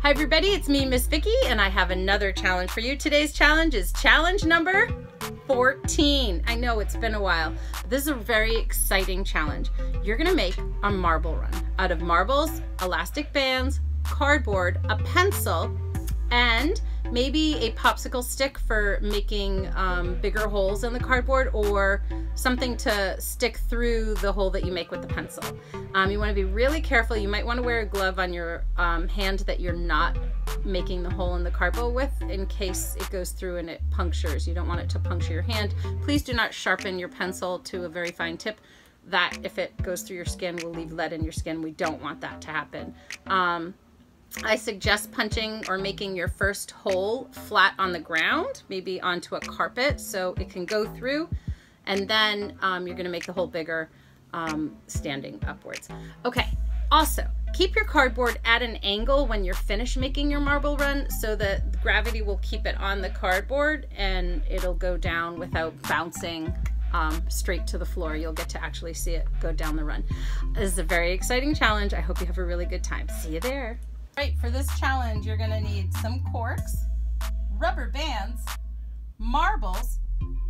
Hi everybody, it's me, Miss Viki, and I have another challenge for you. Today's challenge is challenge number 14. I know it's been a while, but this is a very exciting challenge. You're gonna make a marble run out of marbles, elastic bands, cardboard, a pencil, and maybe a popsicle stick for making bigger holes in the cardboard, or something to stick through the hole that you make with the pencil. You want to be really careful. You might want to wear a glove on your hand that you're not making the hole in the cardboard with, in case it goes through and it punctures. You don't want it to puncture your hand. Please do not sharpen your pencil to a very fine tip. That, if it goes through your skin, will leave lead in your skin. We don't want that to happen. I suggest punching or making your first hole flat on the ground, maybe onto a carpet so it can go through, and then you're going to make the hole bigger standing upwards. Okay, also keep your cardboard at an angle when you're finished making your marble run, so that gravity will keep it on the cardboard and it'll go down without bouncing straight to the floor. You'll get to actually see it go down the run. This is a very exciting challenge. I hope you have a really good time. See you there. Right, for this challenge, you're going to need some corks, rubber bands, marbles,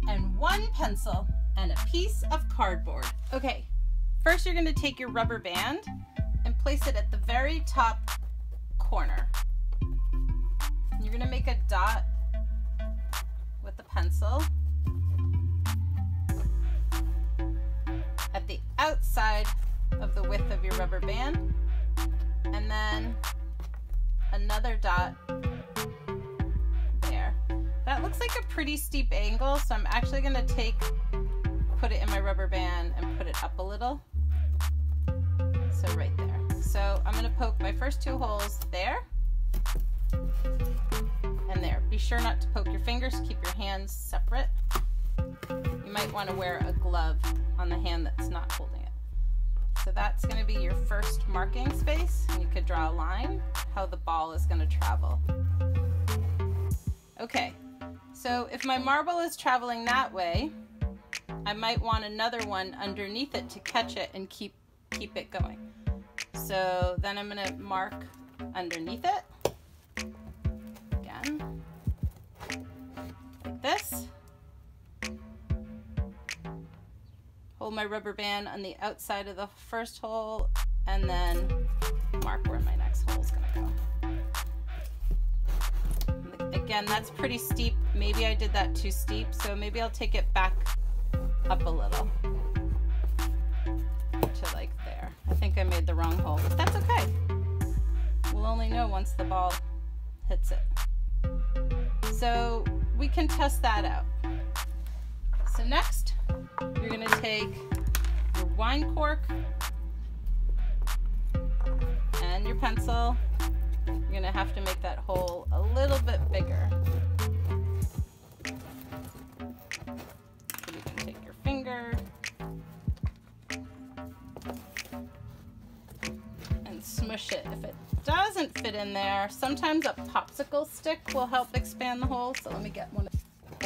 and one pencil and a piece of cardboard. Okay, first you're going to take your rubber band and place it at the very top corner. You're going to make a dot with the pencil at the outside of the width of your rubber band, and then another dot there. That looks like a pretty steep angle, so I'm actually going to put it in my rubber band and put it up a little. So right there. So I'm going to poke my first two holes there and there. Be sure not to poke your fingers, keep your hands separate. You might want to wear a glove on the hand that's not holding it. So that's going to be your first marking space, and you could draw a line how the ball is going to travel. Okay, so if my marble is traveling that way, I might want another one underneath it to catch it and keep it going. So then I'm going to mark underneath it again, like this. Hold my rubber band on the outside of the first hole, and then mark where my next hole is going to go. Again, that's pretty steep. Maybe I did that too steep, so maybe I'll take it back up a little to like there. I think I made the wrong hole, but that's okay. We'll only know once the ball hits it. So we can test that out. So next, you're going to take your wine cork and your pencil. You're going to have to make that hole a little bit bigger. So you can take your finger and smush it. If it doesn't fit in there, sometimes a popsicle stick will help expand the hole. So let me get one,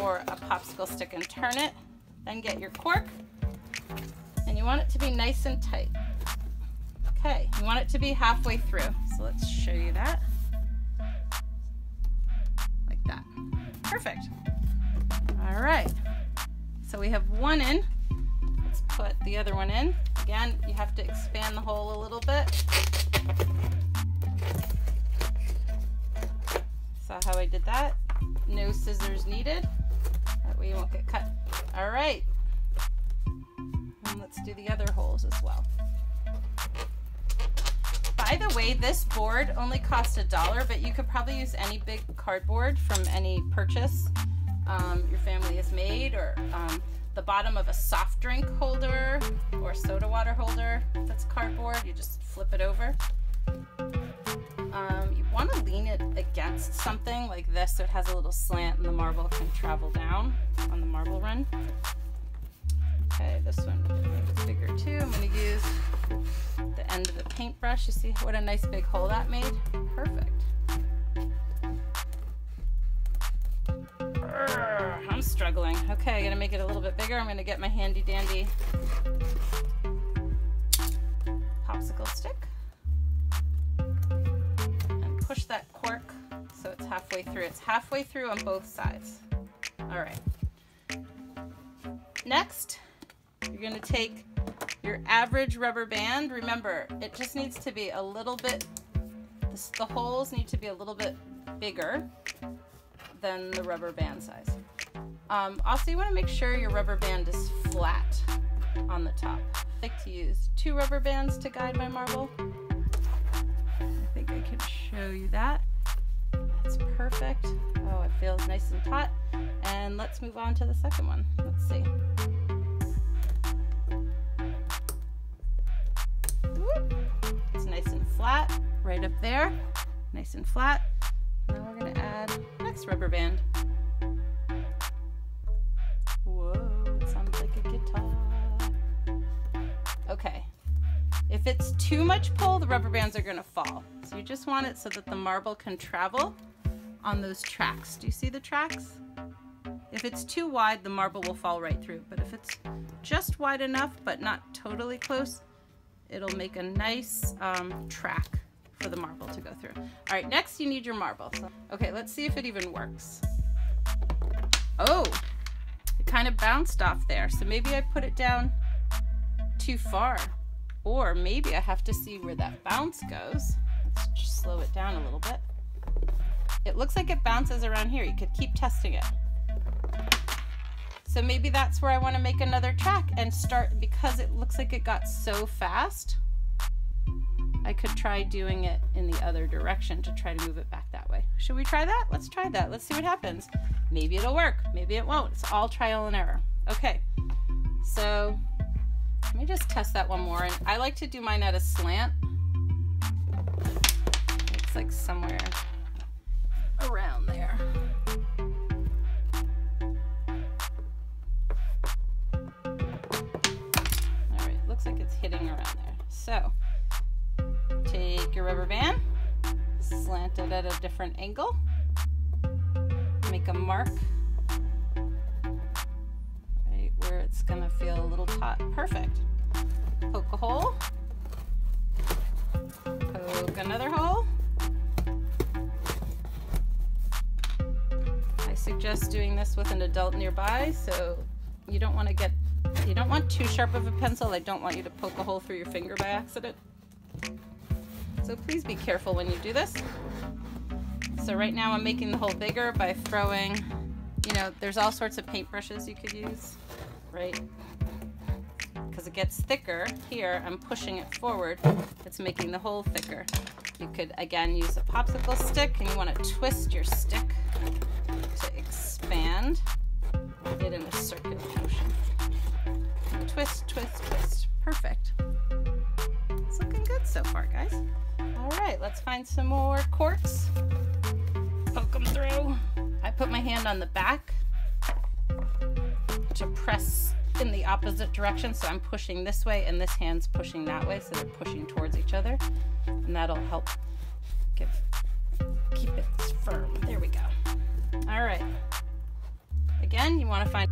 or a popsicle stick, and turn it. Then get your cork, and you want it to be nice and tight. Okay, you want it to be halfway through. So let's show you that. Like that. Perfect. All right. So we have one in. Let's put the other one in. Again, you have to expand the hole a little bit. Saw how I did that? No scissors needed. That way you won't get cut. All right, and let's do the other holes as well. By the way, this board only cost $1, but you could probably use any big cardboard from any purchase your family has made, or the bottom of a soft drink holder or soda water holder that's cardboard. You just flip it over. You want to lean it against something like this so it has a little slant and the marble can travel down on the marble run. Okay, this one is bigger too. I'm going to use the end of the paintbrush. You see what a nice big hole that made? Perfect. I'm struggling. Okay, I'm going to make it a little bit bigger. I'm going to get my handy dandy popsicle stick and push that cork through. It's halfway through on both sides. All right. Next, you're going to take your average rubber band. Remember, it just needs to be a little bit, the holes need to be a little bit bigger than the rubber band size. Also, you want to make sure your rubber band is flat on the top. I like to use 2 rubber bands to guide my marble. I think I can show you that. That's perfect. Oh, it feels nice and taut. And let's move on to the second one. Let's see. It's nice and flat right up there. Nice and flat. Now we're going to add next rubber band. Whoa, it sounds like a guitar. Okay. If it's too much pull, the rubber bands are going to fall. So you just want it so that the marble can travel on those tracks. Do you see the tracks? If it's too wide, the marble will fall right through. But if it's just wide enough, but not totally close, it'll make a nice track for the marble to go through. All right, next you need your marble. Okay, let's see if it even works. Oh, it kind of bounced off there. So maybe I put it down too far. Or maybe I have to see where that bounce goes. Let's just slow it down a little bit. It looks like it bounces around here. You could keep testing it. So maybe that's where I want to make another track and start, because it looks like it got so fast, I could try doing it in the other direction to try to move it back that way. Should we try that? Let's try that. Let's see what happens. Maybe it'll work. Maybe it won't. It's all trial and error. Okay, so let me just test that one more. And I like to do mine at a slant. It's like somewhere around there. All right, looks like it's hitting around there. So take your rubber band, slant it at a different angle, make a mark right where it's gonna feel a little taut. Perfect. Poke a hole, poke another hole. I suggest doing this with an adult nearby, so you don't want too sharp of a pencil. I don't want you to poke a hole through your finger by accident. So please be careful when you do this. So right now I'm making the hole bigger by throwing, there's all sorts of paintbrushes you could use, right? Because it gets thicker here, I'm pushing it forward. It's making the hole thicker. You could, again, use a popsicle stick, and you want to twist your stick to expand it in a circular motion. Twist, twist, twist. Perfect. It's looking good so far, guys. All right, let's find some more corks. Poke them through. I put my hand on the back to press in the opposite direction, so I'm pushing this way and this hand's pushing that way, so they're pushing towards each other, and that'll help keep it firm. There we go. All right. Again, you want to find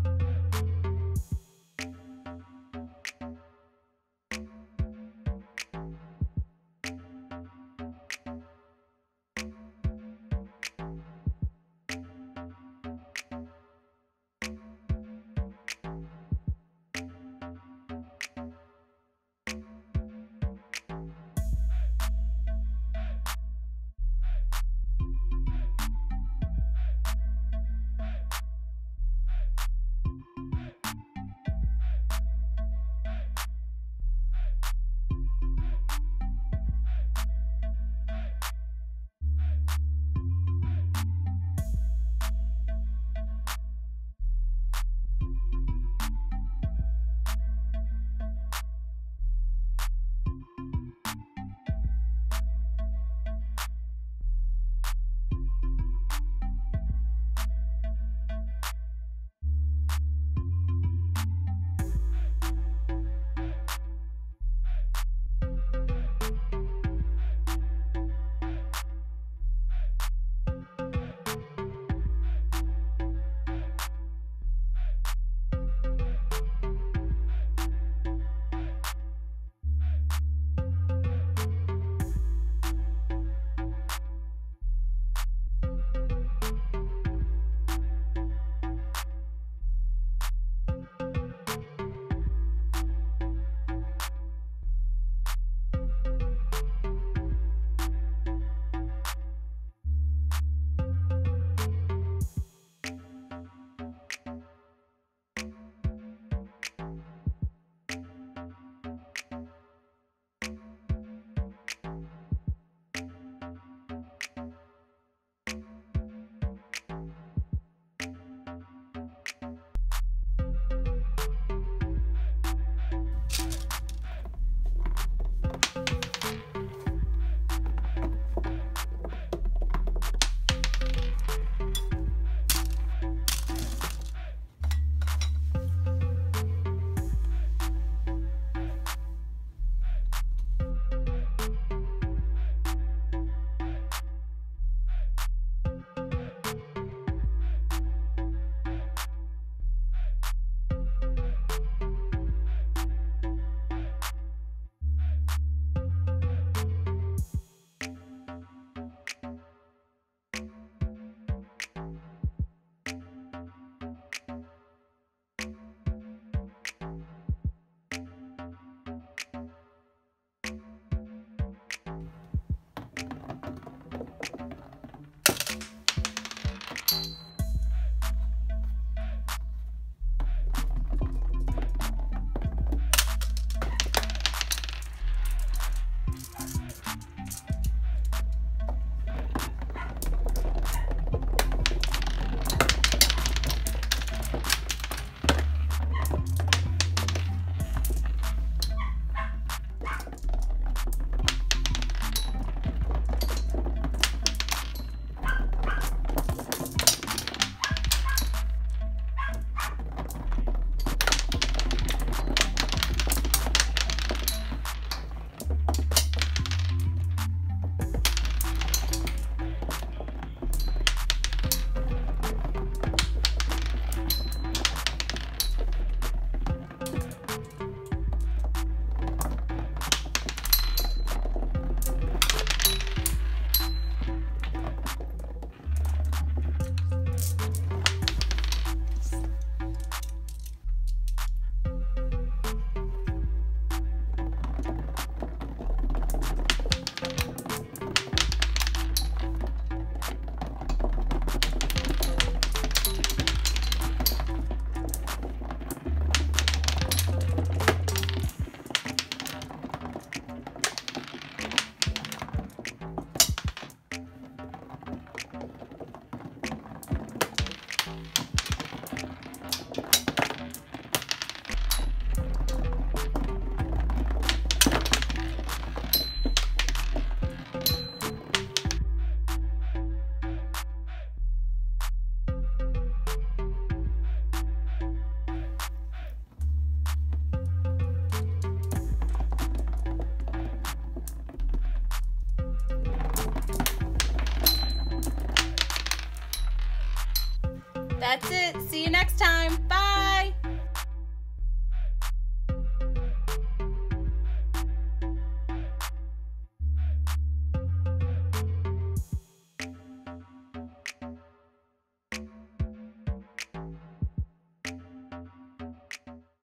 That's it. See you next time. Bye.